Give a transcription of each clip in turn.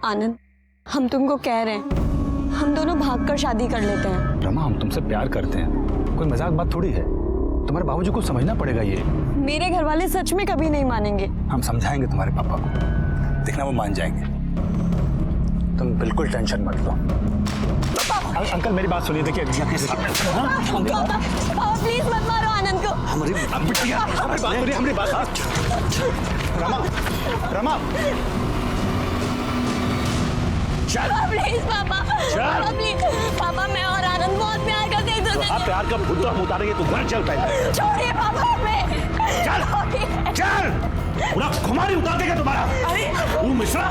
आनंद, हम तुमको कह रहे हैं, हम दोनों भागकर शादी कर लेते हैं। रमा, हम तुमसे प्यार करते हैं, कोई मजाक बात थोड़ी है। तुम्हारे बाबूजी को समझना पड़ेगा ये। मेरे घर वाले सच में कभी नहीं मानेंगे। हम समझाएंगे तुम्हारे पापा को, देखना वो मान जाएंगे। तुम बिल्कुल टेंशन मत लो। अंकल मेरी बात सुनिए, देखिए प्लीज मत मारो आनंद को। हमारी बात रमा, रमा प्लीज पापा, प्लीज पापा, मैं और आनंद बहुत प्यार करते हैं। तो आप प्यार का भूत हम उतारेंगे तो घर चल पाएगा। छोड़िए पापा हमें। चल पूरा खुमारी उतार देगा तुम्हारा। वो मिश्रा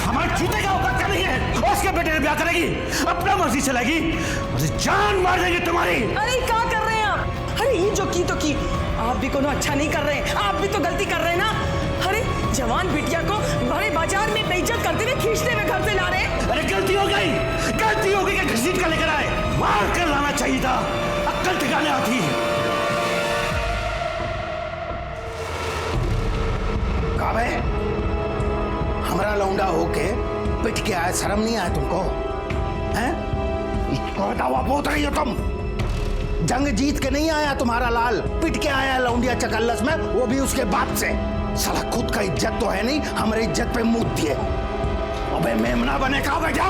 हमारे चूते का औकात नहीं है। उसके बेटे ने ब्याह करेगी, अपना मर्जी चलेगी, जान मार देंगे तुम्हारी। अरे क्या कर रहे हैं आप? अरे ये जो की तो की, आप भी कोनो अच्छा नहीं कर रहे हैं। आप भी तो गलती कर रहे हैं ना। अरे जवान बिटिया को बड़े बाजार में बेइज्जत करते हुए खींचते हुए घर से ला रहे हैं। अरे गलती हो गई कि घसीट कर लेकर आए। मार कर लाना चाहिए था, अक्ल ठिकाने आती। काबे, हमारा लौंडा होके पिट के आए, शर्म नहीं आया तुमको? हैं? इसको दावा बोल रही हो तुम? जंग जीत के नहीं आया तुम्हारा लाल, पिट के आया लौंडिया चकल्लस में, वो भी उसके बाप से। साला खुद का इज्जत तो है नहीं, हमारी इज्जत पे मुंह दिए। अबे मेमना बने का बैठा,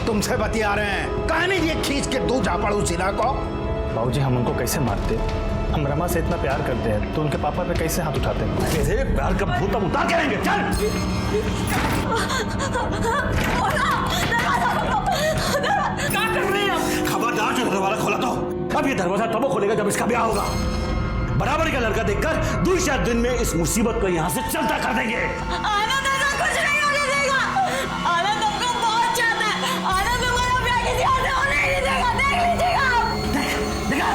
तुमसे बतिया रहे हैं। कहा नहीं ये खींच के दो झापड़ू सिरा को। बाबूजी हम उनको कैसे मारते? हम रमा से इतना प्यार करते हैं तो उनके पापा पे कैसे हाथ उठाते हैं? कैसे प्यार का भूत हम उतार के रहेंगे। चल क्या कर रहे हैं आप? खबरदार जो दरवाजा खोला तो अब ये दरवाजा तब खोलेगा जब इसका ब्याह होगा। बराबर का लड़का देखकर 2-4 दिन में इस मुसीबत को यहाँ से चलता कर देंगे। आनंद ऐसा कुछ नहीं होने देगा। आनंद हमको बहुत चाहता है। आनंद हमारा ब्याह किसी और से होने नहीं देगा। देख लीजिएगा आप। देखा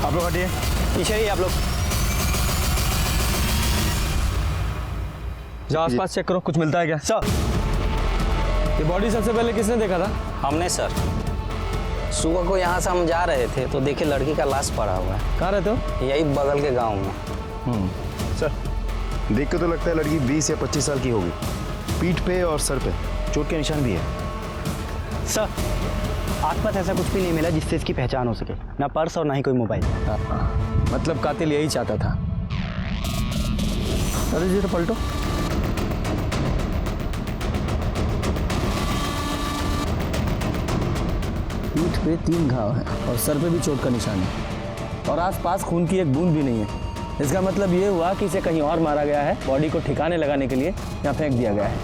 आप लोग हटिए, पीछे ही आप लोग जाओ, आसपास चेक करो, कुछ मिलता है क्या? सर, ये बॉडी सबसे पहले किसने देखा था? हमने सर। सुबह को यहाँ से हम जा रहे थे तो देखे लड़की का लाश पड़ा हुआ है। कहाँ रहते हो? यही बगल के गांव में। सर, देख के तो लगता है लड़की 20 या 25 साल की होगी। पीठ पे और सर पे चोट के निशान भी है। सर, आसपास ऐसा कुछ भी नहीं मिला जिससे इसकी पहचान हो सके, ना पर्स और ना ही कोई मोबाइल। मतलब कातिल यही चाहता था। अरे जी तो पलटो। पीठ पे 3 घाव है और सर पे भी चोट का निशान है और आसपास खून की एक बूंद भी नहीं है। इसका मतलब ये हुआ कि इसे कहीं और मारा गया है, बॉडी को ठिकाने लगाने के लिए यहाँ फेंक दिया गया है।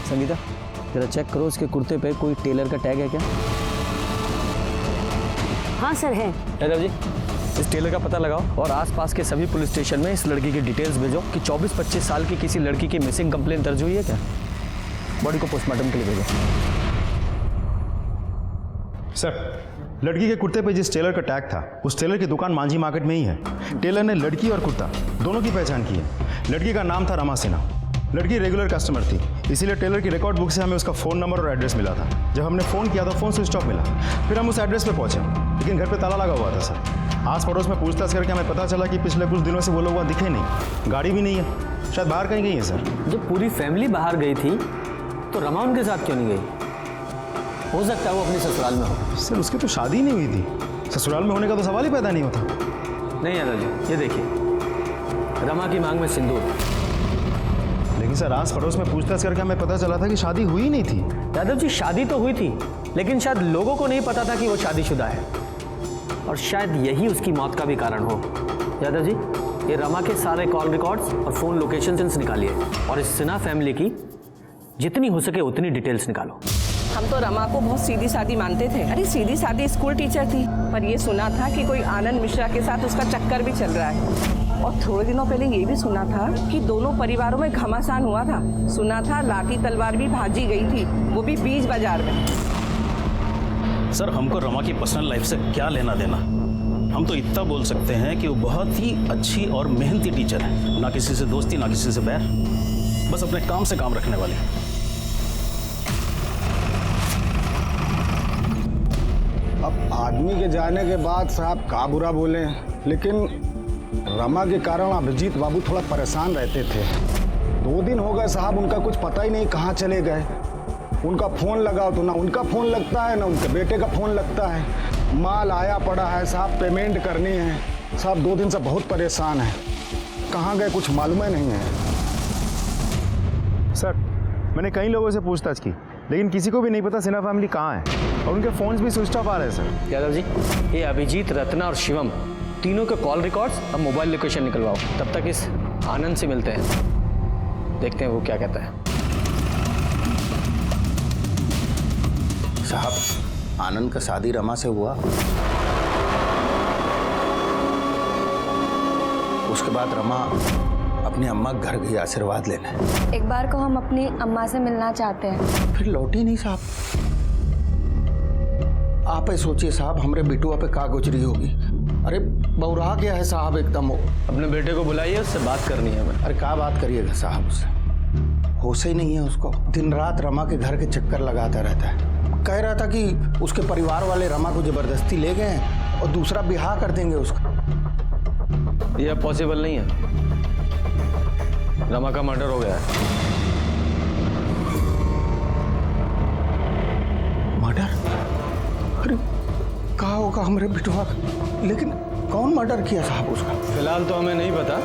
संगीता, जरा चेक करो इसके कुर्ते पे कोई टेलर का टैग है क्या? हाँ सर है। यादव जी, इस टेलर का पता लगाओ और आसपास के सभी पुलिस स्टेशन में इस लड़की की डिटेल्स भेजो कि 24-25 साल की किसी लड़की की मिसिंग कंप्लेंट दर्ज हुई है क्या। बॉडी को पोस्टमार्टम के लिए भेजो। सर, लड़की के कुर्ते पे जिस टेलर का टैग था उस टेलर की दुकान मांझी मार्केट में ही है। टेलर ने लड़की और कुर्ता दोनों की पहचान की है। लड़की का नाम था रमा सिन्हा। लड़की रेगुलर कस्टमर थी, इसीलिए टेलर की रिकॉर्ड बुक से हमें उसका फ़ोन नंबर और एड्रेस मिला था। जब हमने फ़ोन किया तो फ़ोन स्विच ऑफ मिला। फिर हम उस एड्रेस पे पहुंचे, लेकिन घर पे ताला लगा हुआ था सर। आस पड़ोस में पूछताछ करके हमें पता चला कि पिछले कुछ दिनों से वो लोग वहाँ दिखे नहीं, गाड़ी भी नहीं है, शायद बाहर कहीं गई है सर। जब पूरी फैमिली बाहर गई थी तो रमा उनके साथ क्यों नहीं गई? हो सकता है वो अपनी ससुराल में हो। सर, उसकी तो शादी नहीं हुई थी, ससुराल में होने का तो सवाल ही पैदा नहीं होता। नहीं यादव जी, ये देखिए, रमा की मांग में सिंदूर। लेकिन सर, आस पड़ोस में पूछताछ करके हमें पता चला था कि शादी हुई नहीं थी। यादव जी, शादी तो हुई थी, लेकिन शायद लोगों को नहीं पता था कि वो शादीशुदा है। और शायद यही उसकी मौत का भी कारण हो। यादव जी, ये रमा के सारे कॉल रिकॉर्ड्स और फ़ोन लोकेशंस निकालिए और इस सिन्हा फैमिली की जितनी हो सके उतनी डिटेल्स निकालो। हम तो रमा को बहुत सीधी सादी मानते थे। अरे सीधी सादी स्कूल टीचर थी, पर ये सुना था कि कोई आनंद मिश्रा के साथ उसका चक्कर भी चल रहा है। और थोड़े दिनों पहले ये भी सुना था कि दोनों परिवारों में घमासान हुआ था। सुना था लाठी तलवार भी भाजी गई थी, वो भी बीच बाजार में। सर, हमको रमा की पर्सनल लाइफ से क्या लेना देना। हम तो इतना बोल सकते हैं कि वो बहुत ही अच्छी और मेहनती टीचर है, ना किसी से दोस्ती ना किसी से बैर, बस अपने काम से काम रखने वाली। अब आदमी के जाने के बाद साहब का बुरा बोले, लेकिन रमा के कारण अभिजीत बाबू थोड़ा परेशान रहते थे। 2 दिन हो गए साहब, उनका कुछ पता ही नहीं कहाँ चले गए। उनका फ़ोन लगाओ तो ना उनका फ़ोन लगता है ना उनके बेटे का फ़ोन लगता है। माल आया पड़ा है साहब, पेमेंट करनी है साहब। 2 दिन से बहुत परेशान है, कहाँ गए कुछ मालूम ही नहीं है। सर, मैंने कई लोगों से पूछताछ की, लेकिन किसी को भी नहीं पता सिन्हा फैमिली कहाँ है और उनके फ़ोन्स भी स्विच ऑफ आ रहे हैं सर। यादव जी, ये अभिजीत, रत्ना और शिवम तीनों के कॉल रिकॉर्ड्स और मोबाइल लोकेशन निकलवाओ। तब तक इस आनंद से मिलते हैं, देखते हैं वो क्या कहता है। साहब, आनंद का शादी रमा से हुआ, उसके बाद रमा अपनी अम्मा के घर गई आशीर्वाद लेने। एक बार को हम अपनी अम्मा से मिलना चाहते हैं। फिर लौटी नहीं साहब। आप ही सोचिए साहब, हमरे बिटुआ पे का गुजरी होगी। अरे बौरा गया है साहब एकदम। अपने बेटे को बुलाइए, उससे बात करनी है हमें। अरे क्या बात करिएगा साहब, उससे होश ही नहीं है उसको। दिन रात रमा के घर के चक्कर लगाता रहता है। कह रहा था कि उसके परिवार वाले रमा को जबरदस्ती ले गए हैं और दूसरा ब्याह कर देंगे उसका। यह पॉसिबल नहीं है, रमा का मर्डर हो गया है। मर्डर? अरे कहा होगा हमरे बिटुआ का, लेकिन कौन मर्डर किया साहब उसका? फिलहाल तो हमें नहीं पता,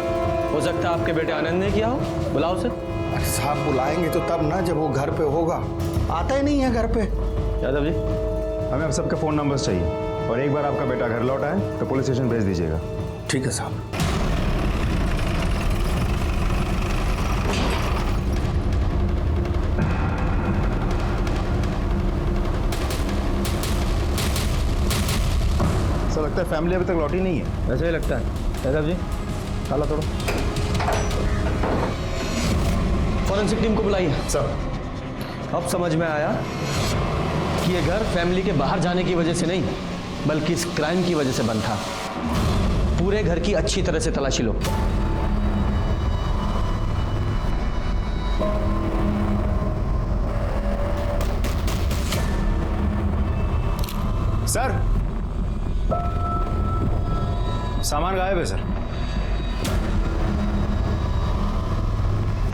हो सकता है आपके बेटे आनंद ने किया हो। बुलाओ उसे। अरे साहब, बुलाएंगे तो तब ना जब वो घर पे होगा। आता ही नहीं है घर पे। यादव जी, हमें अब सबके फ़ोन नंबर्स चाहिए और एक बार आपका बेटा घर लौटा है तो पुलिस स्टेशन भेज दीजिएगा। ठीक है साहब। सर, लगता है फैमिली अभी तक लौटी नहीं है। वैसे ही लगता है। यादव जी, ताला तोड़ो। फॉरेंसिक टीम को बुलाइए। सर, अब समझ में आया कि ये घर फैमिली के बाहर जाने की वजह से नहीं, बल्कि इस क्राइम की वजह से बंद था। पूरे घर की अच्छी तरह से तलाशी लो। सर, सामान गायब है सर।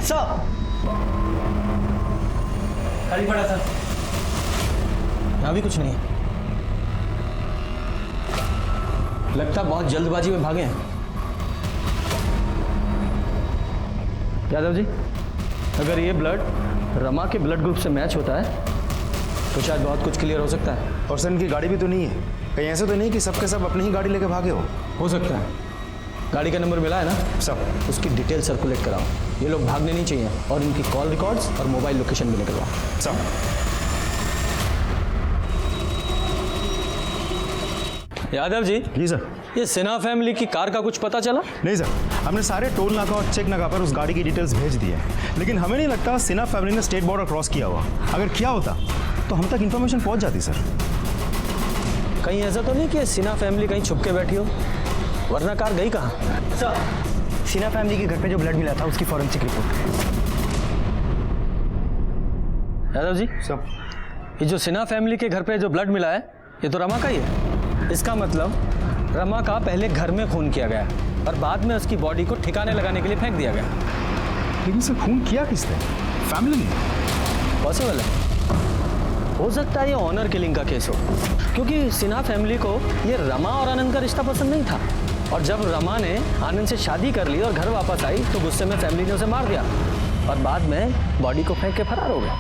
सर, खाली पड़ा था, यहाँ भी कुछ नहीं है। लगता बहुत जल्दबाजी में भागे हैं। यादव जी, अगर ये ब्लड रमा के ब्लड ग्रुप से मैच होता है तो शायद बहुत कुछ क्लियर हो सकता है। और सर, इनकी गाड़ी भी तो नहीं है, कहीं ऐसे तो नहीं कि सबके सब अपनी ही गाड़ी लेके भागे हो सकता है। गाड़ी का नंबर मिला है ना सब, उसकी डिटेल सर्कुलेट कराओ। ये लोग भागने नहीं चाहिए और इनकी कॉल रिकॉर्ड्स और मोबाइल लोकेशन भी निकलवाओ। सब। यादव जी। जी सर। ये सिन्हा फैमिली की कार का कुछ पता चला? नहीं सर, हमने सारे टोल नाका और चेक नाका पर उस गाड़ी की डिटेल्स भेज दी है, लेकिन हमें नहीं लगता सिन्हा फैमिली ने स्टेट बॉर्डर क्रॉस किया हुआ। अगर किया होता तो हम तक इन्फॉर्मेशन पहुंच जाती सर। कहीं ऐसा तो नहीं कि सिन्हा फैमिली कहीं छुप के बैठी हो, वरना कार गई कहाँ? सर, सिन्हा फैमिली के घर पे जो ब्लड मिला था उसकी फॉरेंसिक रिपोर्ट। यादव जी, सब ये जो सिन्हा फैमिली के घर पे जो ब्लड मिला है ये तो रमा का ही है। इसका मतलब रमा का पहले घर में खून किया गया और बाद में उसकी बॉडी को ठिकाने लगाने के लिए फेंक दिया गया। लेकिन सर, खून किया किसने? फैमिली ने। पॉसिबल है, हो सकता है ये ऑनर किलिंग का केस हो, क्योंकि सिन्हा फैमिली को ये रमा और आनंद का रिश्ता पसंद नहीं था और जब रमा ने आनंद से शादी कर ली और घर वापस आई तो गुस्से में फैमिली ने उसे मार दिया और बाद में बॉडी को फेंक के फरार हो गया।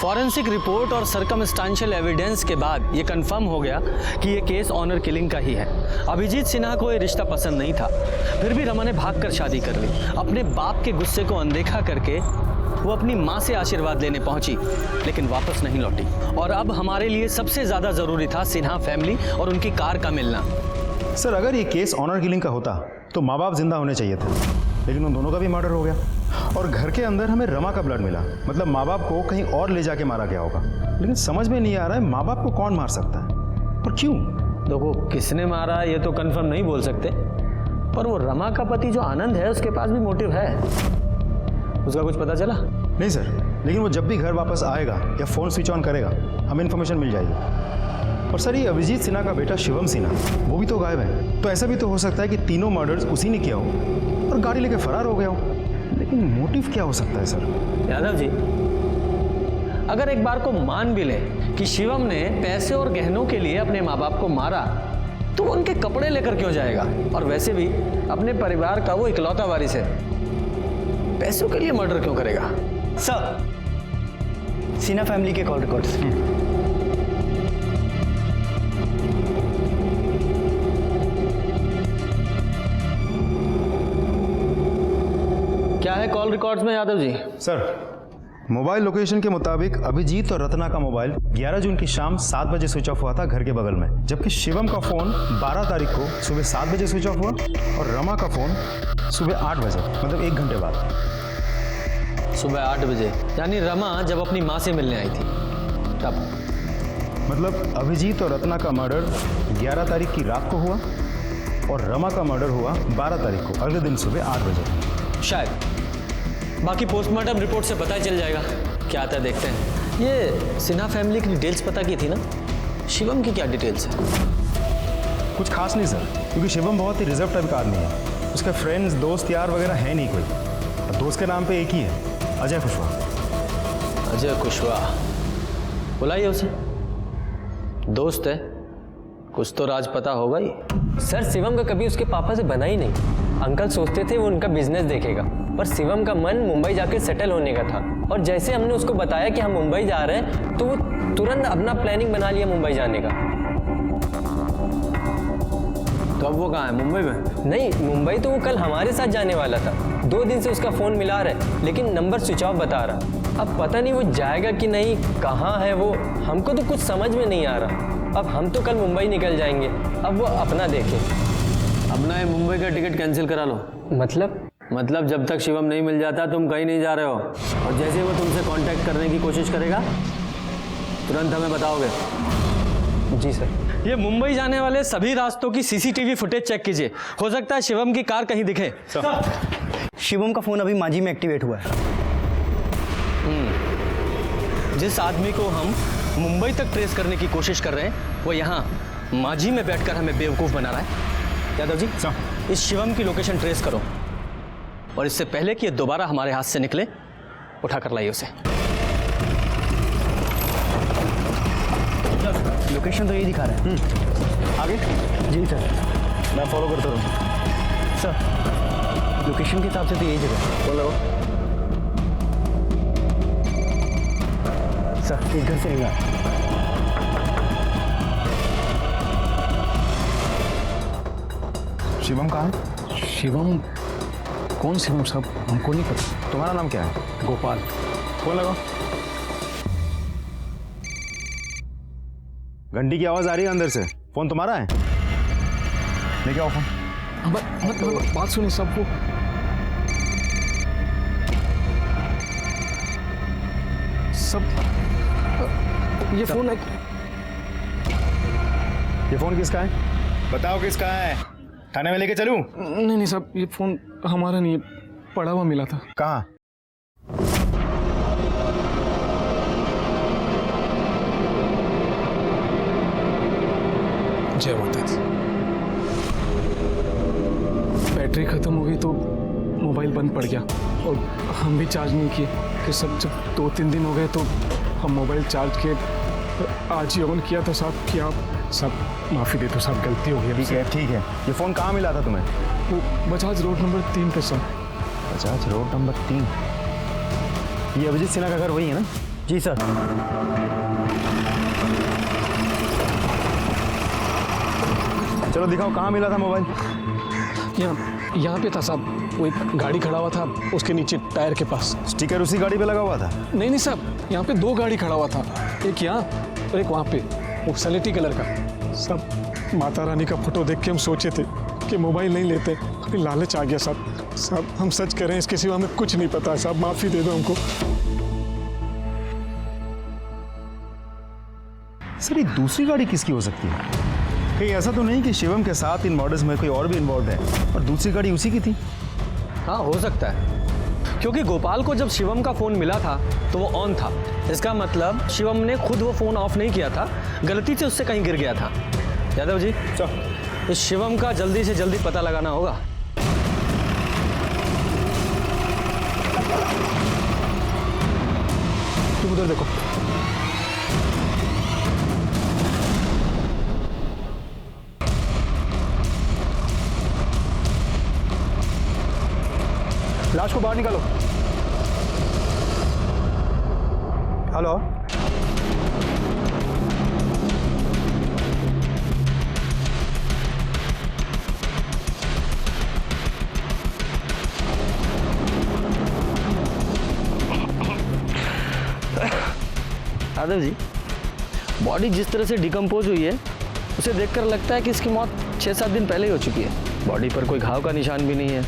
फॉरेंसिक रिपोर्ट और सर्कमस्टांशियल एविडेंस के बाद ये कंफर्म हो गया कि ये केस ऑनर किलिंग का ही है। अभिजीत सिन्हा को ये रिश्ता पसंद नहीं था, फिर भी रमा ने भागकर शादी कर ली। अपने बाप के गुस्से को अनदेखा करके वो अपनी माँ से आशीर्वाद लेने पहुंची, लेकिन वापस नहीं लौटी। और अब हमारे लिए सबसे ज्यादा जरूरी था सिन्हा फैमिली और उनकी कार का मिलना। सर, अगर ये केस ऑनर किलिंग का होता तो माँ बाप जिंदा होने चाहिए थे, लेकिन उन दोनों का भी मर्डर हो गया और घर के अंदर हमें रमा का ब्लड मिला। मतलब माँ बाप को कहीं और ले जाके मारा गया होगा। लेकिन समझ में नहीं आ रहा है माँ बाप को कौन मार सकता है और क्यों। देखो, किसने मारा ये तो कंफर्म नहीं बोल सकते, पर वो रमा का पति जो आनंद है उसके पास भी मोटिव है। उसका कुछ पता चला? नहीं सर, लेकिन वो जब भी घर वापस आएगा या फ़ोन स्विच ऑन करेगा हमें इन्फॉर्मेशन मिल जाएगी। और सर, ये अभिजीत सिन्हा का बेटा शिवम सिन्हा वो भी तो गायब है, तो ऐसा भी तो हो सकता है कि तीनों मर्डर्स उसी ने किया हो और गाड़ी लेके फरार हो गया हो। लेकिन मोटिव क्या हो सकता है सर? यादव जी, अगर एक बार को मान भी ले कि शिवम ने पैसे और गहनों के लिए अपने माँ बाप को मारा, तो वो उनके कपड़े लेकर क्यों जाएगा? और वैसे भी अपने परिवार का वो इकलौता वारिस है, पैसों के लिए मर्डर क्यों करेगा? सर, सिन्हा फैमिली के कॉल रिकॉर्ड्स। क्या है कॉल रिकॉर्ड्स में Yadav ji? Sir, mobile location के मुताबिक अभिजीत और रत्ना का मोबाइल 11 जून की शाम 7 बजे स्विच ऑफ हुआ था घर के बगल में, जबकि शिवम का फोन 12 तारीख को सुबह 7 बजे स्विच ऑफ हुआ और रमा का फोन सुबह 8 बजे, मतलब 1 घंटे बाद। सुबह 8 बजे, यानी रमा जब अपनी माँ से मिलने आई थी तब। मतलब अभिजीत और रत्ना का मर्डर 11 तारीख की रात को हुआ और रमा का मर्डर हुआ 12 तारीख को अगले दिन सुबह 8 बजे शायद। बाकी पोस्टमार्टम रिपोर्ट से पता चल जाएगा क्या आता है, देखते हैं। ये सिन्हा फैमिली की डिटेल्स पता की थी ना, शिवम की क्या डिटेल्स है? कुछ खास नहीं सर, क्योंकि शिवम बहुत ही रिजर्व टाइप का आदमी है। उसके फ्रेंड्स, दोस्त, यार वगैरह है नहीं कोई। दोस्त के नाम पे एक ही है, अजय कुशवाहा। अजय कुशवाहा, बुलाइए उसे। दोस्त है, कुछ तो राज पता होगा ही। सर, शिवम का कभी उसके पापा से बना ही नहीं। अंकल सोचते थे वो उनका बिजनेस देखेगा, पर शिवम का मन मुंबई जाकर सेटल होने का था। और जैसे हमने उसको बताया कि हम मुंबई जा रहे हैं, तो वो तुरंत अपना प्लानिंग बना लिया मुंबई जाने का। तो अब वो कहाँ है? मुंबई में? नहीं, मुंबई तो वो कल हमारे साथ जाने वाला था। 2 दिन से उसका फ़ोन मिला रहा है, लेकिन नंबर स्विच ऑफ बता रहा। अब पता नहीं वो जाएगा कि नहीं, कहाँ है वो, हमको तो कुछ समझ में नहीं आ रहा। अब हम तो कल मुंबई निकल जाएंगे, अब वो अपना देखे। अपना ये मुंबई का टिकट कैंसिल करा लो। मतलब जब तक शिवम नहीं मिल जाता तुम कहीं नहीं जा रहे हो, और जैसे वो तुमसे कांटेक्ट करने की कोशिश करेगा तुरंत हमें बताओगे। जी सर। ये मुंबई जाने वाले सभी रास्तों की सीसीटीवी फुटेज चेक कीजिए, हो सकता है शिवम की कार कहीं दिखे। शिवम का फोन अभी मांझी में एक्टिवेट हुआ है। जिस आदमी को हम मुंबई तक ट्रेस करने की कोशिश कर रहे हैं, वो यहाँ मांझी में बैठकर हमें बेवकूफ़ बना रहा है। यादव जी, इस शिवम की लोकेशन ट्रेस करो, और इससे पहले कि ये दोबारा हमारे हाथ से निकले, उठा कर लाइए उसे। लोकेशन तो यही दिखा रहा है। आगे? जी सर, मैं फॉलो करता हूँ। सर लोकेशन के हिसाब से तो यही जगह है। बोलो सर, एक घर से नहीं आ। शिवम कहाँ है? शिवम? कौन शिवम साहब? हमको नहीं पता। तुम्हारा नाम क्या है? गोपाल। फोन लगाओ। घंटी की आवाज आ रही है अंदर से। फोन तुम्हारा है? लेके आओ फोन। बात सुनिए सब। वो सब ये फोन है। ये फोन किसका है? बताओ किसका है? थाने में लेके चलूं? नहीं साहब, ये फोन हमारा नहीं है, पड़ा हुआ मिला था। कहाँ? जय माता दी। बैटरी खत्म हो गई तो मोबाइल बंद पड़ गया, और हम भी चार्ज नहीं किए कि सब जब 2-3 दिन हो गए तो हम मोबाइल चार्ज किए। आज ही ऑन किया था साहब कि आप सब माफ़ी दे दो साहब, गलती हो गई। ठीक है। ये फ़ोन कहाँ मिला था तुम्हें? वो बजाज रोड नंबर 3 पे सर। Bajaj road number 3? ये अभिजीत सिन्हा का घर वही है ना जी सर। चलो दिखाओ कहाँ मिला था मोबाइल। यहाँ पे था साहब, वो एक गाड़ी खड़ा हुआ था उसके नीचे टायर के पास। स्टिकर उसी गाड़ी पे लगा हुआ था? नहीं साहब, यहाँ पे 2 गाड़ी खड़ा हुआ था, एक यहाँ और एक वहाँ पे, वो सलेटी कलर का। सब माता रानी का फोटो देख के हम सोचे थे कि मोबाइल नहीं लेते, अभी लालच आ गया साहब। साहब हम सच कह रहे हैं, इसके सिवा हमें कुछ नहीं पता है साहब, माफ़ी दे दो हमको। सर ये दूसरी गाड़ी किसकी हो सकती है? कहीं ऐसा तो नहीं कि शिवम के साथ इन मर्डर्स में कोई और भी इन्वॉल्व है और दूसरी गाड़ी उसी की थी? हाँ हो सकता है, क्योंकि गोपाल को जब शिवम का फ़ोन मिला था तो वो ऑन था। इसका मतलब शिवम ने खुद वो फ़ोन ऑफ नहीं किया था, गलती से उससे कहीं गिर गया था। यादव जी इस शिवम का जल्दी से जल्दी पता लगाना होगा। तुम उधर देखो। लाश को बाहर निकालो। हेलो, यादव जी बॉडी जिस तरह से डिकम्पोज हुई है उसे देखकर लगता है कि इसकी मौत 6-7 दिन पहले ही हो चुकी है। बॉडी पर कोई घाव का निशान भी नहीं है,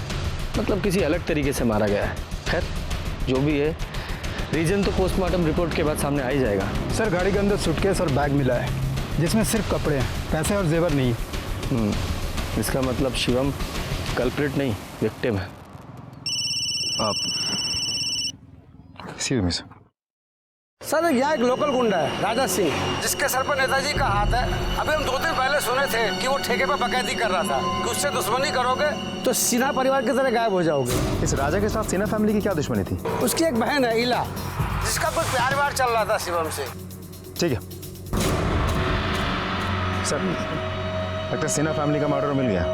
मतलब किसी अलग तरीके से मारा गया है। खैर जो भी है, रीजन तो पोस्टमार्टम रिपोर्ट के बाद सामने आ ही जाएगा। सर गाड़ी के अंदर सूटकेस और बैग मिला है जिसमें सिर्फ कपड़े हैं, पैसे और जेवर नहीं। इसका मतलब शिवम कल्प्रिट नहीं विक्टिम है। आप सी मिस सर यहाँ एक लोकल गुंडा है राजा सिंह, जिसके सर पर नेताजी का हाथ है। अभी हम 2 दिन पहले सुने थे कि वो ठेके पर बकैती कर रहा था कि उससे दुश्मनी करोगे तो सिन्हा परिवार की तरह गायब हो जाओगे। इस राजा के साथ सिन्हा फैमिली की क्या दुश्मनी थी? उसकी एक बहन है इला, जिसका कुछ प्यार व्यार चल रहा था शिवम से। ठीक है सर, लगता है सिन्हा फैमिली का मर्डर मिल गया।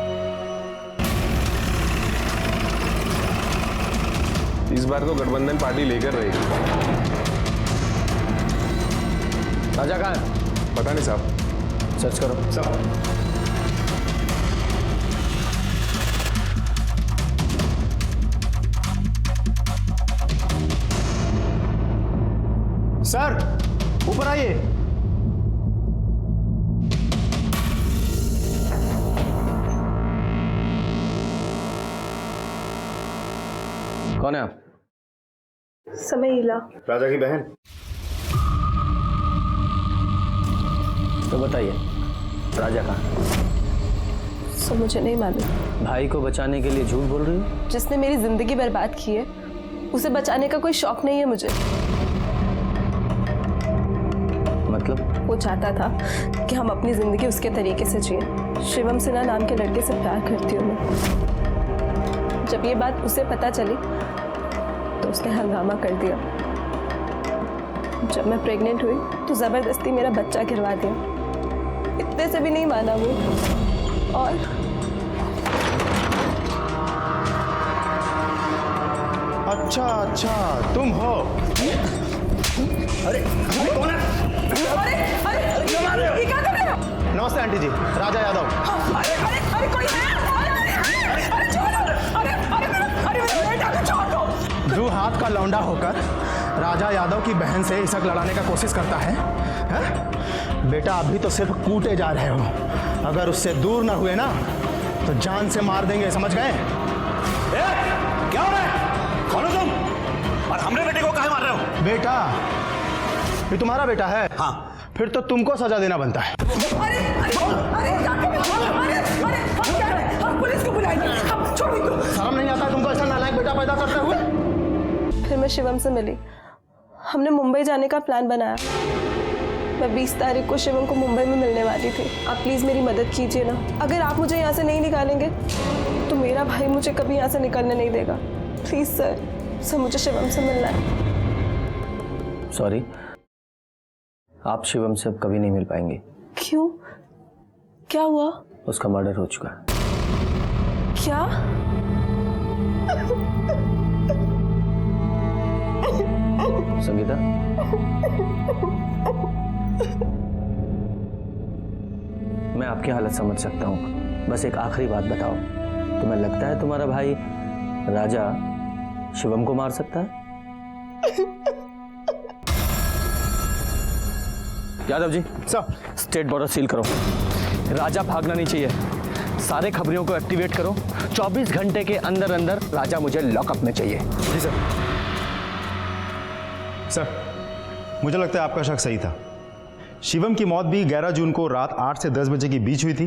इस बार तो गठबंधन पार्टी लेकर रहेगी। राजा कहाँ है? पता नहीं साहब। सर्च करो। सर ऊपर आइए। कौन है आप? समय इला। राजा की बहन। तो बताइए राजा कहाँ? सो मुझे नहीं मालूम। भाई को बचाने के लिए झूठ बोल रही हो? जिसने मेरी जिंदगी बर्बाद की है उसे बचाने का कोई शौक नहीं है मुझे। मतलब? वो चाहता था कि हम अपनी जिंदगी उसके तरीके से जिए। शिवम सिन्हा नाम के लड़के से प्यार करती हूँ मैं। जब ये बात उसे पता चली तो उसने हंगामा कर दिया। जब मैं प्रेग्नेंट हुई तो जबरदस्ती मेरा बच्चा गिरवा दिया। इतने से भी नहीं माना वो। और अच्छा तुम हो? अरे कौन है? ये क्या कर रहे हो? नमस्ते आंटी जी, राजा यादव। अरे कोई है? अरे छोड़ो। अरे मेरा बेटा को छोड़ दो। जो हाथ का लौंडा होकर राजा यादव की बहन से इसक लड़ाने का कोशिश करता है? बेटा अभी तो सिर्फ कूटे जा रहे हो, अगर उससे दूर ना हुए ना तो जान से मार देंगे, समझ गए? क्या हो रहा है? कौन हो तुम और हमरे बेटे को काहे मार रहे हो? बेटा ये तुम्हारा बेटा है? हाँ। फिर तो तुमको सजा देना बनता है। हम पुलिस को बुलाएंगे। शर्म नहीं आता तुमको ऐसा नालायक बेटा पैदा करते हुए? फिर मैं शिवम से मिली। हमने मुंबई जाने का प्लान बनाया। मैं 20 तारीख को शिवम को मुंबई में मिलने वाली थी। आप प्लीज़ मेरी मदद कीजिए ना। अगर आप मुझे यहाँ से नहीं निकालेंगे तो मेरा भाई मुझे कभी यहाँ से निकलने नहीं देगा। प्लीज़ सर मुझे शिवम से मिलना है। सॉरी, आप शिवम से अब कभी नहीं मिल पाएंगे। क्यों? क्या हुआ? उसका मर्डर हो चुका है। क्या? संगीता मैं आपकी हालत समझ सकता हूँ। बस एक आखिरी बात बताओ, तुम्हें लगता है तुम्हारा भाई राजा शिवम को मार सकता है? Yadav ji, sir state border seal करो। राजा भागना नहीं चाहिए। सारे खबरियों को एक्टिवेट करो। 24 घंटे के अंदर अंदर राजा मुझे लॉकअप में चाहिए। जी सर। सर, मुझे लगता है आपका शक सही था। शिवम की मौत भी 11 जून को रात 8 से 10 बजे के बीच हुई थी,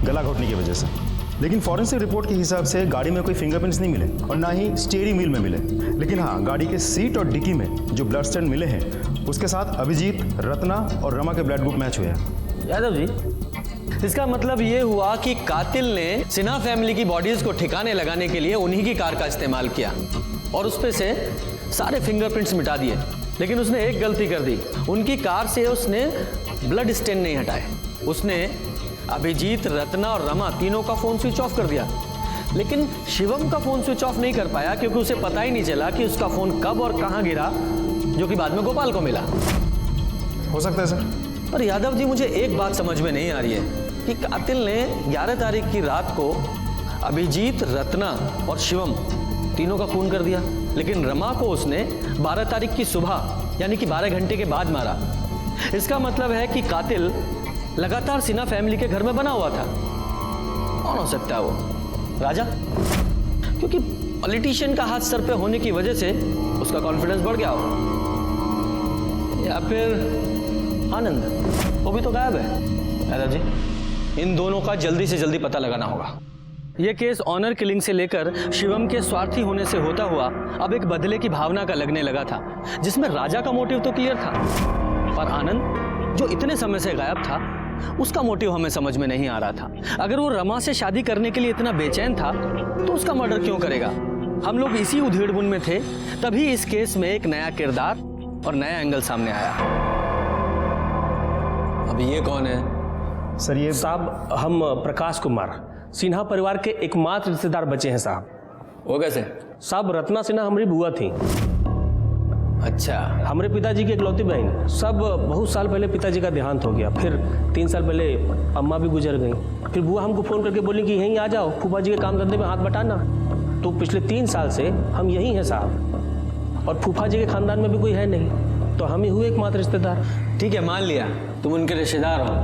गला घोटने की वजह से। लेकिन फॉरेंसिक रिपोर्ट के हिसाब से गाड़ी में कोई फिंगरप्रिंट्स नहीं मिले और ना ही स्टीयरिंग व्हील में मिले। लेकिन हाँ, गाड़ी के सीट और डिक्की में जो ब्लड स्टैंड मिले हैं, उसके साथ अभिजीत, रत्ना और रमा के ब्लड ग्रुप मैच हुए हैं। यादव जी, इसका मतलब ये हुआ कि कातिल ने सिन्हा फैमिली की बॉडीज को ठिकाने लगाने के लिए उन्हीं की कार का इस्तेमाल किया और उस पे से सारे फिंगरप्रिंट्स मिटा दिए। लेकिन उसने एक गलती कर दी, उनकी कार से उसने ब्लड स्टेन नहीं हटाए। उसने अभिजीत, रत्ना और रमा तीनों का फोन स्विच ऑफ कर दिया। लेकिन शिवम का फोन स्विच ऑफ नहीं कर पाया क्योंकि उसे पता ही नहीं चला कि उसका फोन कब और कहां गिरा, जो कि बाद में गोपाल को मिला। हो सकता है सर। पर यादव जी, मुझे एक बात समझ में नहीं आ रही है कि कातिल ने 11 तारीख की रात को अभिजीत, रत्ना और शिवम तीनों का खून कर दिया, लेकिन रमा को उसने 12 तारीख की सुबह यानी कि 12 घंटे के बाद मारा। इसका मतलब है कि कातिल लगातार सिन्हा फैमिली के घर में बना हुआ था। कौन हो सकता है वो? राजा? क्योंकि पॉलिटिशियन का हाथ सर पे होने की वजह से उसका कॉन्फिडेंस बढ़ गया हो, या फिर आनंद, वो भी तो गायब है। यादव जी, इन दोनों का जल्दी से जल्दी पता लगाना होगा। यह केस ऑनर किलिंग से लेकर शिवम के स्वार्थी होने से होता हुआ अब एक बदले की भावना का लगने लगा था, जिसमें राजा का मोटिव तो क्लियर था, पर आनंद जो इतने समय से गायब था, उसका मोटिव हमें समझ में नहीं आ रहा था। अगर वो रमा से शादी करने के लिए इतना बेचैन था तो उसका मर्डर क्यों करेगा? हम लोग इसी उधेड़-बुन में थे, तभी इस केस में एक नया किरदार और नया एंगल सामने आया। अब ये कौन है? सर, ये साहब हम प्रकाश कुमार, सिन्हा परिवार के एकमात्र रिश्तेदार बचे हैं साहब। वो कैसे? साहब, रत्ना सिन्हा हमारी बुआ थी। अच्छा। हमारे पिताजी की इकलौती बहन। सब बहुत साल पहले पिताजी का देहांत हो गया, फिर 3 साल पहले अम्मा भी गुजर गई। फिर बुआ हमको फ़ोन करके बोली कि यहीं आ जाओ, फूफा जी के काम धंधे में हाथ बटाना। तो पिछले 3 साल से हम यहीं हैं साहब, और फूफा जी के खानदान में भी कोई है नहीं, तो हम ही हुए एकमात्र रिश्तेदार। ठीक है, मान लिया तुम उनके रिश्तेदार हो,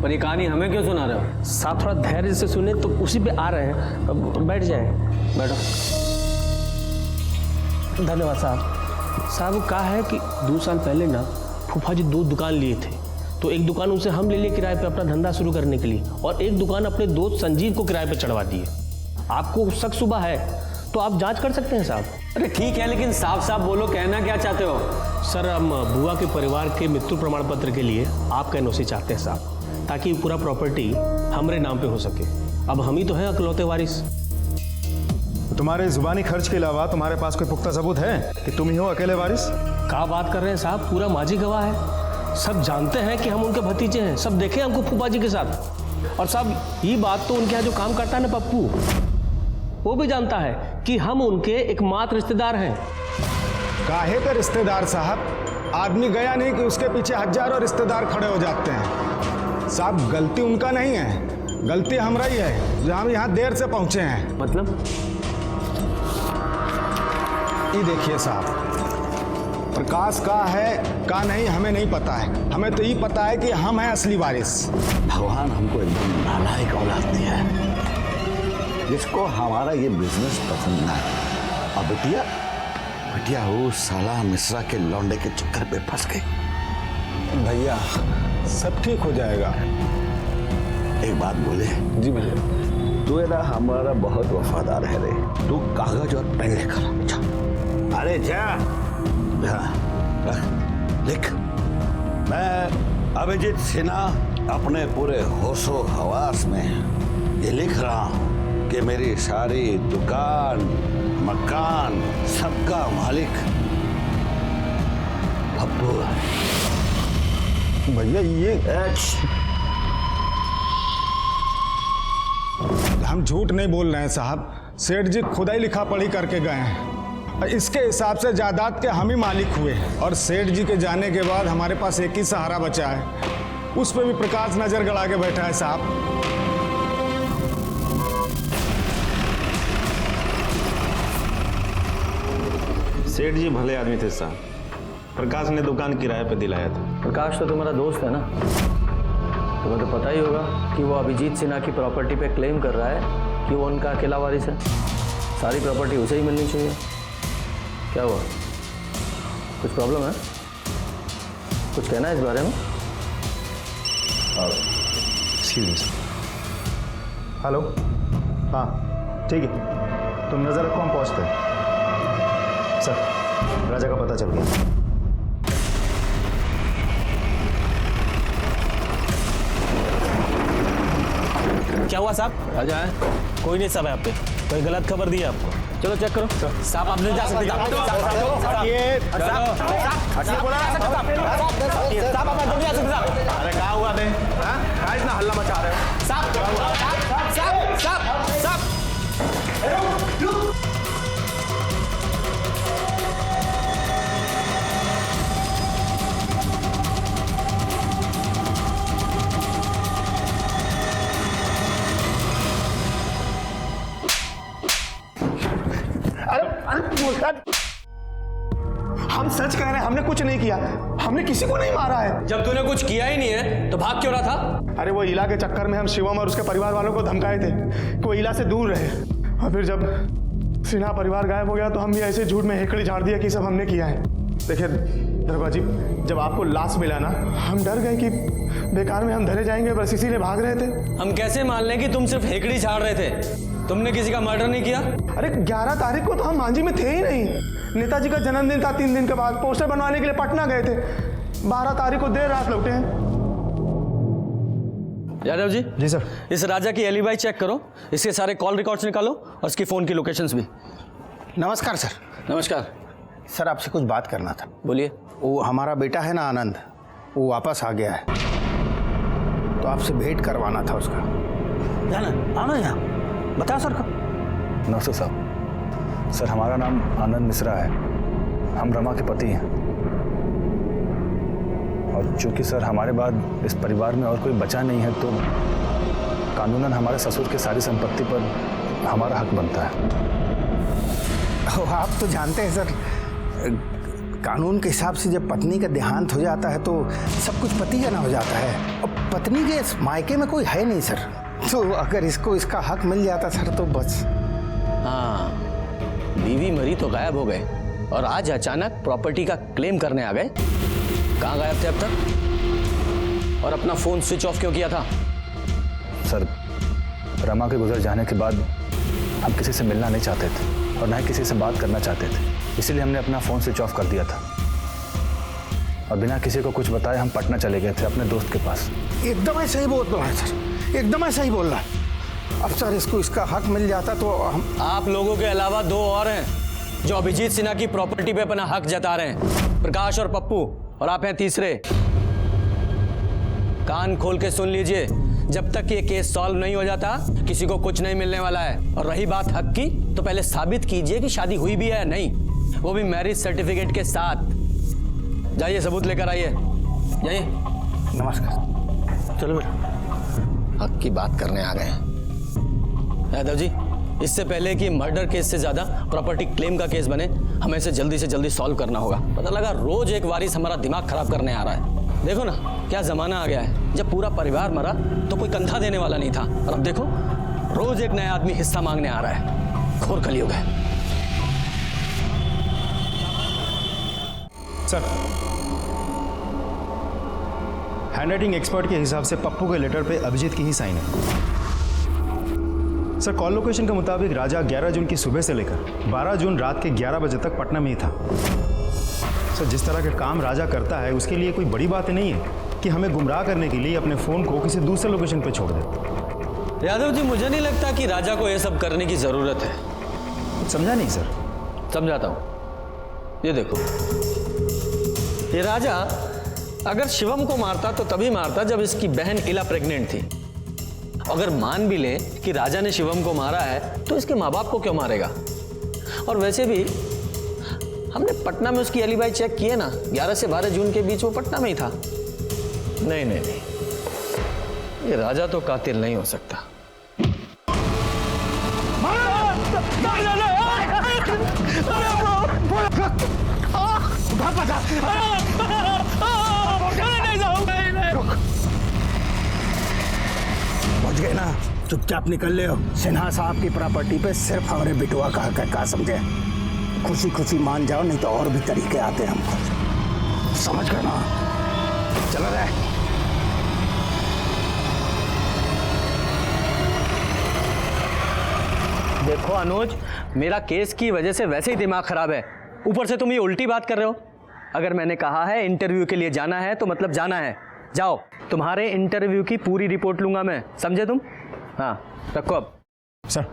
पर ये कहानी हमें क्यों सुना रहे हो? साहब, थोड़ा धैर्य से सुने, तो उसी पे आ रहे हैं। अब बैठ जाएं। बैठो। धन्यवाद साहब। साहब, कहा है कि 2 साल पहले ना फूफा जी 2 दुकान लिए थे, तो एक दुकान उनसे हम ले लिए किराए पे अपना धंधा शुरू करने के लिए, और एक दुकान अपने दोस्त संजीव को किराए पे चढ़वा दी है। आपको शक सुबह है तो आप जांच कर सकते हैं साहब। अरे ठीक है, लेकिन साफ साफ बोलो, कहना क्या चाहते हो? सर, हम बुआ के परिवार के मृत्यु प्रमाण पत्र के लिए आपका एनओसी चाहते हैं साहब, ताकि पूरा प्रॉपर्टी हमारे नाम पे हो सके। अब हम ही तो हैं अकलौते वारिस। तुम्हारे जुबानी खर्च के अलावा तुम्हारे पास कोई पुख्ता सबूत है कि तुम ही हो अकेले वारिस? क्या बात कर रहे हैं साहब, पूरा माजी गवाह है। सब जानते हैं कि हम उनके भतीजे हैं, सब देखे हमको फूफा जी के साथ। और साहब, ये बात तो उनके यहाँ जो काम करता है ना पप्पू, वो भी जानता है कि हम उनके एकमात्र रिश्तेदार हैं। काहे पे रिश्तेदार साहब? आदमी गया नहीं कि उसके पीछे हजारों रिश्तेदार खड़े हो जाते हैं। साहब, गलती उनका नहीं है, गलती हमारा ही है जो हम यहाँ देर से पहुंचे हैं। मतलब? ये देखिए साहब, प्रकाश का है का नहीं हमें नहीं पता है, हमें तो ये पता है कि हम हैं असली वारिस। भगवान हमको एकदम नालायक औलाद दिया है, जिसको हमारा ये बिजनेस पसंद ना है। और बिटिया वो साला मिश्रा के लौंडे के चक्कर पे फंस गई। भैया, सब ठीक हो जाएगा। एक बात बोले? जी भैया। तू ना हमारा बहुत वफादार है रे। तू कागज और पेन लेकर जा। अरे जा, लिख। मैं अभिजीत सिन्हा अपने पूरे होशो हवास में ये लिख रहा हूं कि मेरी सारी दुकान, मकान, सबका मालिक पप्पू है। भैया, ये हम झूठ नहीं बोल रहे हैं साहब, सेठ जी खुद ही लिखा पढ़ी करके गए हैं। इसके हिसाब से जायदाद के हम ही मालिक हुए हैं और सेठ जी के जाने के बाद हमारे पास एक ही सहारा बचा है, उस पर भी प्रकाश नजर गड़ा के बैठा है साहब। सेठ जी भले आदमी थे साहब, प्रकाश ने दुकान किराए पे दिलाया था। प्रकाश तो तुम्हारा दोस्त है ना, तुम्हें तो पता ही होगा कि वो अभिजीत सिन्हा की प्रॉपर्टी पे क्लेम कर रहा है कि वो उनका अकेला वारिस है। सारी प्रॉपर्टी उसे ही मिलनी चाहिए। क्या हुआ, कुछ प्रॉब्लम है? कुछ कहना है इस बारे में? हेलो, हाँ ठीक है, तुम नज़र रखो, हम पहुँचते हैं। सर, राजा का पता चल गया। क्या हुआ साहब? राजा है? कोई नहीं साहब, यहाँ पे कोई गलत खबर दी है आपको। चलो चेक करो। साहब आप नहीं जा सकते। अरे क्या हुआ बे? क्या इतना हल्ला मचा रहे हो? हम सच कह रहे हैं, हमने कुछ नहीं किया, हमने किसी को नहीं मारा है। जब तूने कुछ किया ही नहीं है तो भाग क्यों रहा था? अरे वो इला के चक्कर में हम शिवम और उसके परिवार वालों को धमकाए थे कि वो इला से दूर रहे, और फिर जब सिन्हा परिवार गायब हो गया तो हम भी ऐसे झूठ में हेकड़ी झाड़ दिया कि सब हमने किया है। देखिए दरोगा जी, जब आपको लाश मिला ना, हम डर गए कि बेकार में हम धरे जाएंगे, बस इसीलिए भाग रहे थे। हम कैसे मान लें कि तुम सिर्फ हेकड़ी झाड़ रहे थे? तुमने किसी का मर्डर नहीं किया? अरे 11 तारीख को तो हम मांझी में थे ही नहीं। नेताजी का जन्मदिन था, 3 दिन के बाद पोस्टर बनवाने के लिए पटना गए थे। 12 तारीख को देर रात लौटे हैं। यादव जी। जी सर। इस राजा की एलिबाई चेक करो, इसके सारे कॉल रिकॉर्ड्स निकालो और इसकी फ़ोन की लोकेशंस भी। नमस्कार सर। नमस्कार सर, आपसे कुछ बात करना था। बोलिए। वो हमारा बेटा है ना आनंद, वो वापस आ गया है, तो आपसे भेंट करवाना था उसका। जाना आना यहाँ, बताओ सर कब। नमस्ते साहब, सर हमारा नाम आनंद मिश्रा है, हम रमा के पति हैं, और चूंकि सर हमारे बाद इस परिवार में और कोई बचा नहीं है तो कानूनन हमारे ससुर की सारी संपत्ति पर हमारा हक बनता है। आप तो जानते हैं सर, कानून के हिसाब से जब पत्नी का देहांत हो जाता है तो सब कुछ पति का ना हो जाता है, और पत्नी के मायके में कोई है नहीं सर, तो अगर इसको इसका हक मिल जाता सर तो बस। हाँ, बीवी मरी तो गायब हो गए और आज अचानक प्रॉपर्टी का क्लेम करने आ गए। कहाँ गायब थे अब तक? और अपना फोन स्विच ऑफ क्यों किया था? सर, रमा के गुजर जाने के बाद हम किसी से मिलना नहीं चाहते थे और ना ही किसी से बात करना चाहते थे, इसीलिए हमने अपना फ़ोन स्विच ऑफ कर दिया था और बिना किसी को कुछ बताए हम पटना चले गए थे अपने दोस्त के पास। एकदम ऐसा ही बोल रहा है सर, एकदम ऐसा ही बोल रहा है। अब सर इसको इसका हक मिल जाता तो हम। आप लोगों के अलावा 2 और हैं जो अभिजीत सिन्हा की प्रॉपर्टी पे अपना हक जता रहे हैं, प्रकाश और पप्पू, और आप हैं तीसरे। कान खोल के सुन लीजिए, जब तक ये केस सॉल्व नहीं हो जाता किसी को कुछ नहीं मिलने वाला है। और रही बात हक की, तो पहले साबित कीजिए कि शादी हुई भी है या नहीं, वो भी मैरिज सर्टिफिकेट के साथ। जाइए सबूत लेकर आइए, जाइए। नमस्कार। चलो बेटा, हक की बात करने आ गए हैं। यादव जी, इससे पहले कि मर्डर केस से ज्यादा प्रॉपर्टी क्लेम का केस बने, हमें इसे जल्दी से जल्दी सॉल्व करना होगा। पता लगा रोज एक वारिस हमारा दिमाग खराब करने आ रहा है। देखो ना क्या जमाना आ गया है, जब पूरा परिवार मरा तो कोई कंधा देने वाला नहीं था, और अब देखो रोज एक नया आदमी हिस्सा मांगने आ रहा है। घोर कलयुग है। सर, हैंडराइटिंग एक्सपर्ट के हिसाब से पप्पू के लेटर पे अभिजीत की ही साइन है। सर, कॉल लोकेशन के मुताबिक राजा 11 जून की सुबह से लेकर 12 जून रात के 11 बजे तक पटना में ही था। सर, जिस तरह के काम राजा करता है उसके लिए कोई बड़ी बात नहीं है कि हमें गुमराह करने के लिए अपने फ़ोन को किसी दूसरे लोकेशन पर छोड़ दे। यादव जी, मुझे नहीं लगता कि राजा को यह सब करने की जरूरत है। समझा नहीं सर? समझाता हूं, ये देखो, ये राजा अगर शिवम को मारता तो तभी मारता जब इसकी बहन इला प्रेग्नेंट थी। अगर मान भी ले कि राजा ने शिवम को मारा है तो इसके माँ बाप को क्यों मारेगा? और वैसे भी हमने पटना में उसकी एलिबाई चेक किए ना, 11 से 12 जून के बीच वो पटना में ही था। नहीं नहीं नहीं, ये राजा तो कातिल नहीं हो सकता। पहुंच गए ना, चुपचाप निकल ले। सिन्हा साहब की प्रॉपर्टी पे सिर्फ हमारे बिटुआ का हक है, क्या समझे? खुशी खुशी मान जाओ, नहीं तो और भी तरीके आते हैं हमको, समझ गए ना? चलो रे। देखो अनुज, मेरा केस की वजह से वैसे ही दिमाग खराब है, ऊपर से तुम ये उल्टी बात कर रहे हो। अगर मैंने कहा है इंटरव्यू के लिए जाना है तो मतलब जाना है। जाओ, तुम्हारे इंटरव्यू की पूरी रिपोर्ट लूंगा मैं, समझे तुम? हाँ, रखो अब। सर,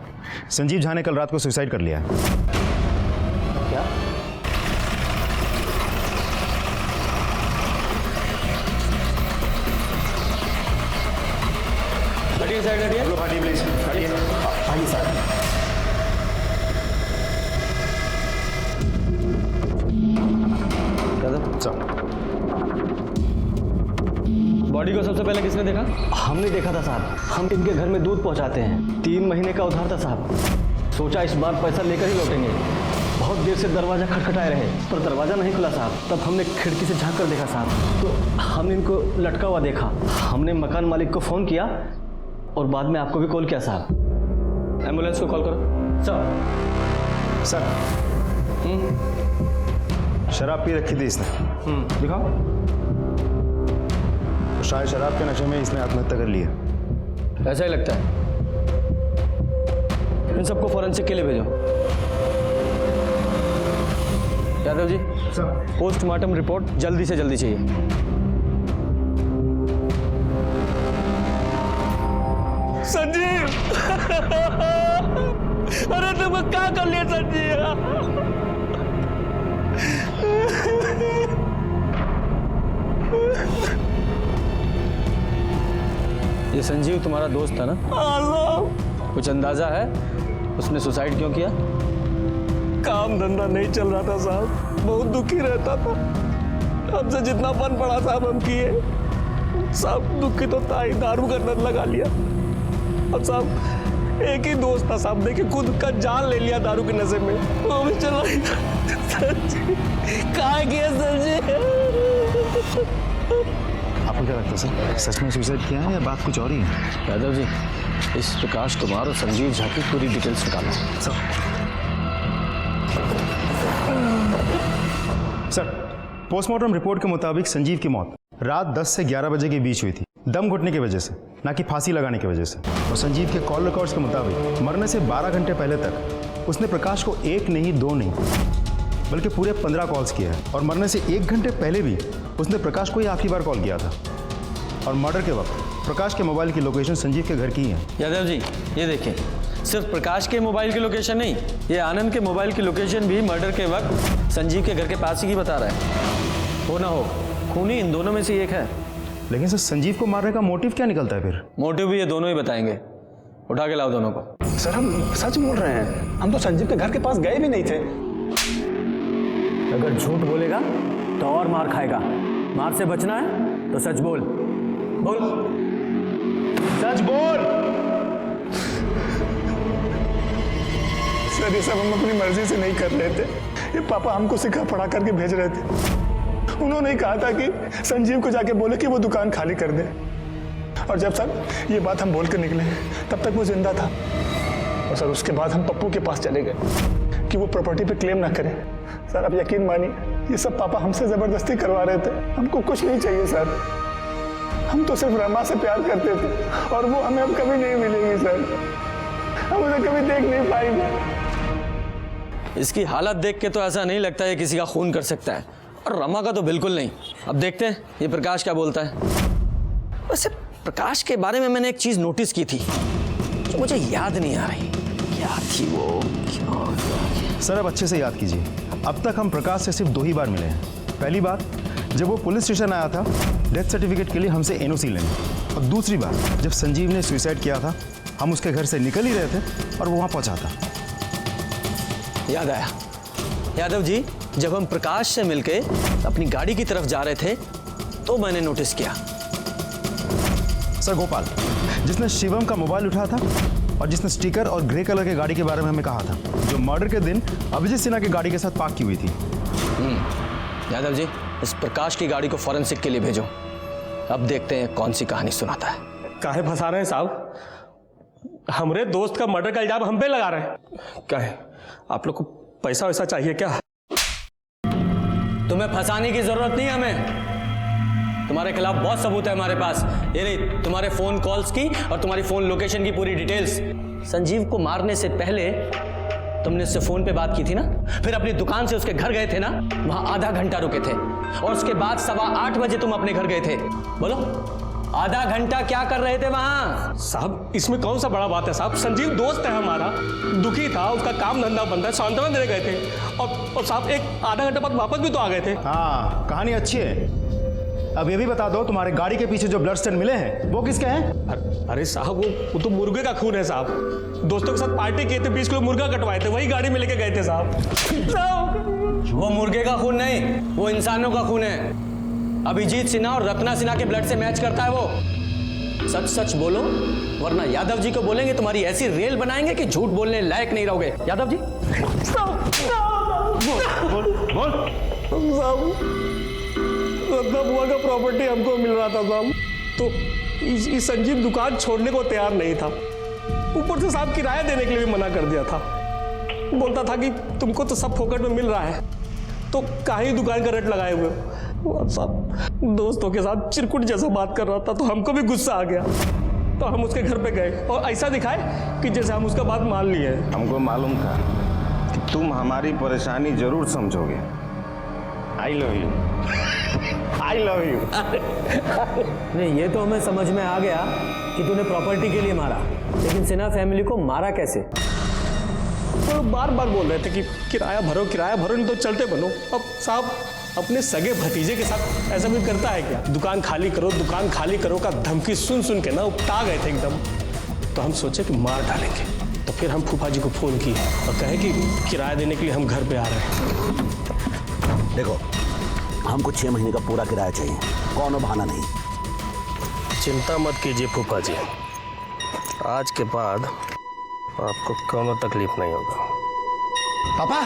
संजीव झा ने कल रात को सुसाइड कर लिया है। क्या? हटिए साइड, हटिए। हटिए प्लीज, हटिए। आइए सर। बॉडी को सबसे पहले किसने देखा? हमने देखा था साहब, हम इनके घर में दूध पहुंचाते हैं। 3 महीने का उधार था साहब, सोचा इस बार पैसा लेकर ही लौटेंगे। बहुत देर से दरवाजा खटखटाए रहे पर दरवाजा नहीं खुला साहब। तब हमने खिड़की से झांक कर देखा साहब, तो हमने इनको लटका हुआ देखा। हमने मकान मालिक को फ़ोन किया और बाद में आपको भी कॉल किया साहब। एम्बुलेंस को कॉल करो। सर, शराब पी रखी थी इसने, दिखाओ। शायद शराब के नशे में इसने आत्महत्या कर ली है। ऐसा ही लगता है। इन सबको फॉरेंसिक के लिए भेजो। Yadav ji sir, postmortem report जल्दी से जल्दी चाहिए। संजीव, अरे तुम क्या कर लिया संजीव? ये संजीव तुम्हारा दोस्त था ना? कुछ अंदाजा है उसने सुसाइड क्यों किया? काम धंधा नहीं चल रहा था साहब, बहुत दुखी रहता था। हमसे जितना बन पड़ा साहब हम किए। साहब दुखी तो था ही, दारू का लत लगा लिया। अब साहब एक ही दोस्त था साहब, देखिए खुद का जान ले लिया दारू के नशे में, वो भी चला कहाँ गया संजीव? आपको क्या लगता है सर, सच में सुसाइड किया है या बात कुछ और ही है? यादव जी, इस प्रकाश कुमार और संजीव झा की पूरी डिटेल्स निकालो। सर, पोस्टमार्टम रिपोर्ट के मुताबिक संजीव की मौत रात 10 से 11 बजे के बीच हुई थी, दम घुटने की वजह से, ना कि फांसी लगाने की वजह से। और संजीव के कॉल रिकॉर्ड्स के मुताबिक मरने से 12 घंटे पहले तक उसने प्रकाश को 1 नहीं 2 नहीं बल्कि पूरे 15 कॉल्स किए हैं। और मरने से 1 घंटे पहले भी उसने प्रकाश को ही आखिरी बार कॉल किया था। और मर्डर के वक्त प्रकाश के मोबाइल की लोकेशन संजीव के घर की है। यादव जी, ये देखिए, सिर्फ प्रकाश के मोबाइल की लोकेशन नहीं, ये आनंद के मोबाइल की लोकेशन भी मर्डर के वक्त संजीव के घर के पास ही बता रहा है। हो ना हो, खूनी इन दोनों में से एक है। लेकिन सर, संजीव को मारने का मोटिव क्या निकलता है फिर? मोटिव भी ये दोनों ही बताएंगे। उठा के लाओ दोनों को। सर, हम सच बोल रहे हैं, हम तो संजीव के घर के पास गए भी नहीं थे। अगर झूठ बोलेगा तो और मार खाएगा। मार से बचना है तो सच बोल। बोल, सच बोल। सर, ये सब हम अपनी मर्जी से नहीं कर रहे थे, ये पापा हमको सिखा पढ़ा करके भेज रहे थे। उन्होंने ही कहा था कि संजीव को जाके बोले कि वो दुकान खाली कर दे। और जब सर ये बात हम बोल कर निकले, तब तक वो जिंदा था। और सर उसके बाद हम पप्पू के पास चले गए कि वो प्रॉपर्टी पे क्लेम ना करें। सर आप यकीन मानिए, ये सब पापा हमसे जबरदस्ती करवा रहे थे। हमको कुछ नहीं चाहिए सर, हम तो सिर्फ रमा से प्यार करते थे और वो हमें अब कभी नहीं मिलेगी सर, हम उसे कभी देख नहीं पाएंगे। इसकी हालत देख के तो ऐसा नहीं लगता है किसी का खून कर सकता है, और रमा का तो बिल्कुल नहीं। अब देखते हैं ये प्रकाश क्या बोलता है। वैसे प्रकाश के बारे में मैंने एक चीज नोटिस की थी जो मुझे याद नहीं आ रही, क्या थी वो? सर, अब अच्छे से याद कीजिए। अब तक हम प्रकाश से सिर्फ 2 ही बार मिले हैं। पहली बार जब वो पुलिस स्टेशन आया था डेथ सर्टिफिकेट के लिए हमसे एनओसी लेने, और दूसरी बार जब संजीव ने सुसाइड किया था, हम उसके घर से निकल ही रहे थे और वो वहाँ पहुँचा था। याद आया। यादव जी, जब हम प्रकाश से मिलके अपनी गाड़ी की तरफ जा रहे थे तो मैंने नोटिस किया। सर गोपाल, जिसने शिवम का मोबाइल उठाया था और जिसने स्टिकर और ग्रे कलर की गाड़ी के बारे में हमें कहा था, जो मर्डर के दिन अभिजीत सिन्हा की गाड़ी के साथ पार्क की हुई थी। यादव जी, इस प्रकाश की गाड़ी को फॉरेंसिक के लिए भेजो। अब देखते हैं कौन सी कहानी सुनाता है। काहे फंसा रहे हैं साहब? हमारे दोस्त का मर्डर का इल्जाम हम पे लगा रहे हैं। काहे आप लोग को पैसा वैसा चाहिए क्या? तुम्हें फंसाने की जरूरत नहीं है हमें। तुम्हारे खिलाफ बहुत सबूत है हमारे पास। ये रही तुम्हारे फोन कॉल्स की और तुम्हारी फोन लोकेशन की पूरी डिटेल्स। संजीव को मारने से पहले तुमने उससे फोन पे बात की थी ना, फिर अपनी दुकान से उसके घर गए थे ना, वहां आधा घंटा रुके थे और उसके बाद 8:15 बजे तुम अपने घर गए थे। बोलो, आधा घंटा क्या कर रहे थे वहां? साहब इसमें कौन सा बड़ा बात है साहब? संजीव दोस्त है हमारा, दुखी था, उसका काम धंधा बंद है, सांत्वना देने गए थे और साहब एक आधा घंटा बाद वापस भी तो आ गए थे। हाँ, कहानी अच्छी है। अब ये भी बता दो, तुम्हारे गाड़ी के पीछे जो ब्लड स्टेन मिले हैं वो किसके हैं? अरे साहब वो तो मुर्गे का खून है साहब। दोस्तों के साथ पार्टी किए थे, 20 किलो मुर्गा कटवाए थे, वही गाड़ी में लेके गए थे साहब। वो मुर्गे का खून नहीं, वो इंसानों का खून है। अभिजीत सिन्हा और रत्ना सिन्हा के ब्लड से मैच करता है वो। सच सच बोलो, वरना यादव जी को बोलेंगे तुम्हारी ऐसी रेल बनाएंगे कि झूठ बोलने लायक नहीं रहोगे। यादव जी रत्ना बुआ का प्रॉपर्टी हमको मिल रहा था साहब, तो इस संजीव दुकान छोड़ने को तैयार नहीं था। ऊपर से साहब किराया देने के लिए भी मना कर दिया था। बोलता था कि तुमको तो सब फोकट में मिल रहा है, तो काहे दुकान का रेट लगाए हुए हो। साहब दोस्तों के साथ चिरकुट जैसा बात कर रहा था, तो हमको भी गुस्सा आ गया, तो हम उसके घर पे गए और ऐसा दिखाए कि जैसे हम उसका बात मान लिए। हमको मालूम था कि तुम हमारी परेशानी जरूर समझोगे। I love you, I love you. नहीं, ये तो हमें समझ में आ गया कि तूने प्रॉपर्टी के लिए मारा, लेकिन सिन्हा फैमिली को मारा कैसे? तो बार बार बोल रहे थे कि किराया भरो नहीं तो चलते बनो। अब साहब अपने सगे भतीजे के साथ ऐसा भी करता है क्या? दुकान खाली करो का धमकी सुन सुन के ना उपटा गए थे एकदम। तो हम सोचे कि मार डालेंगे, तो फिर हम फूफा जी को फोन किए और कहे कि किराया देने के लिए हम घर पे आ रहे हैं। देखो, हमको 6 महीने का पूरा किराया चाहिए, कौन बहाना नहीं। चिंता मत कीजिए फूफा जी, आज के बाद आपको कोनो तकलीफ नहीं होगा। पापा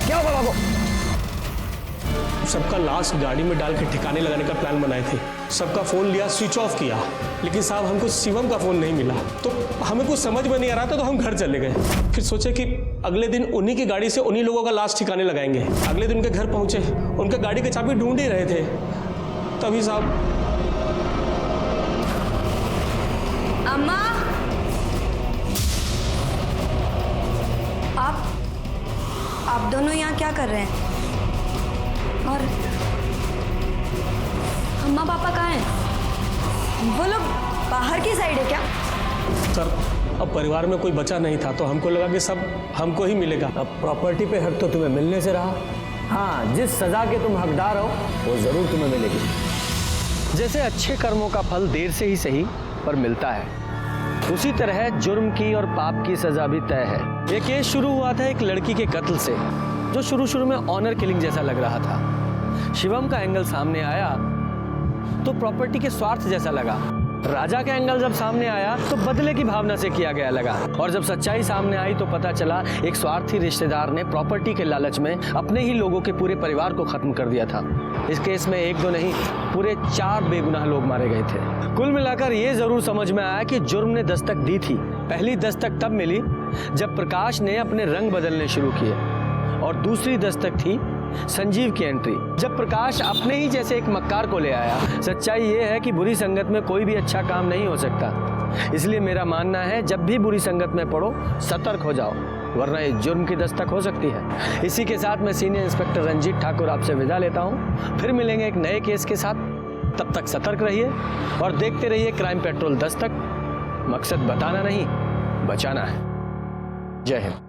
क्या हुआ बाबू? सबका लाश गाड़ी में डाल के ठिकाने लगाने का प्लान बनाए थे। सबका फोन लिया, स्विच ऑफ किया, लेकिन साहब हमको शिवम का फोन नहीं मिला। तो हमें कुछ समझ में नहीं आ रहा था, तो हम घर चले गए। फिर सोचे कि अगले दिन उन्हीं की गाड़ी से उन्हीं लोगों का लाश ठिकाने लगाएंगे। अगले दिन उनके घर पहुंचे, उनका गाड़ी की चाबी ढूंढ ही रहे थे, तभी साहब। अम्मा, आप दोनों यहाँ क्या कर रहे हैं? और अम्मा पापा कहाँ हैं? वो लोग बाहर की साइड है क्या? सर अब परिवार में कोई बचा नहीं था, तो हमको लगा कि सब हमको ही मिलेगा। अब प्रॉपर्टी पे हक तो तुम्हें मिलने से रहा। हाँ, जिस सजा के तुम हकदार हो वो जरूर तुम्हें मिलेगी। जैसे अच्छे कर्मों का फल देर से ही सही पर मिलता है, उसी तरह जुर्म की और पाप की सजा भी तय है। ये केस शुरू हुआ था एक लड़की के कत्ल से, जो शुरू में ऑनर किलिंग जैसा लग रहा था। शिवम का एंगल सामने आया तो प्रॉपर्टी के स्वार्थ जैसा लगा। राजा का एंगल जब सामने आया तो बदले की भावना से किया गया लगा। और जब सच्चाई सामने आई तो पता चला एक स्वार्थी रिश्तेदार ने प्रॉपर्टी के लालच में अपने ही लोगों के पूरे परिवार को खत्म कर दिया था। इस केस में 1-2 नहीं, पूरे 4 बेगुनाह लोग मारे गए थे। कुल मिलाकर ये जरूर समझ में आया कि जुर्म ने दस्तक दी थी। पहली दस्तक तब मिली जब प्रकाश ने अपने रंग बदलने शुरू किए, और दूसरी दस्तक थी संजीव की एंट्री, जब प्रकाश अपने ही जैसे एक मक्कार को ले आया। सच्चाई ये है कि बुरी संगत में कोई भी अच्छा काम नहीं हो सकता। इसलिए मेरा मानना है, जब भी बुरी संगत में पड़ो सतर्क हो जाओ, वरना ये जुर्म की दस्तक हो सकती है। इसी के साथ मैं सीनियर इंस्पेक्टर रंजीत ठाकुर आपसे विदा लेता हूँ। फिर मिलेंगे एक नए केस के साथ। तब तक सतर्क रहिए और देखते रहिए क्राइम पेट्रोल दस्तक। मकसद बताना नहीं, बचाना है। जय हिंद।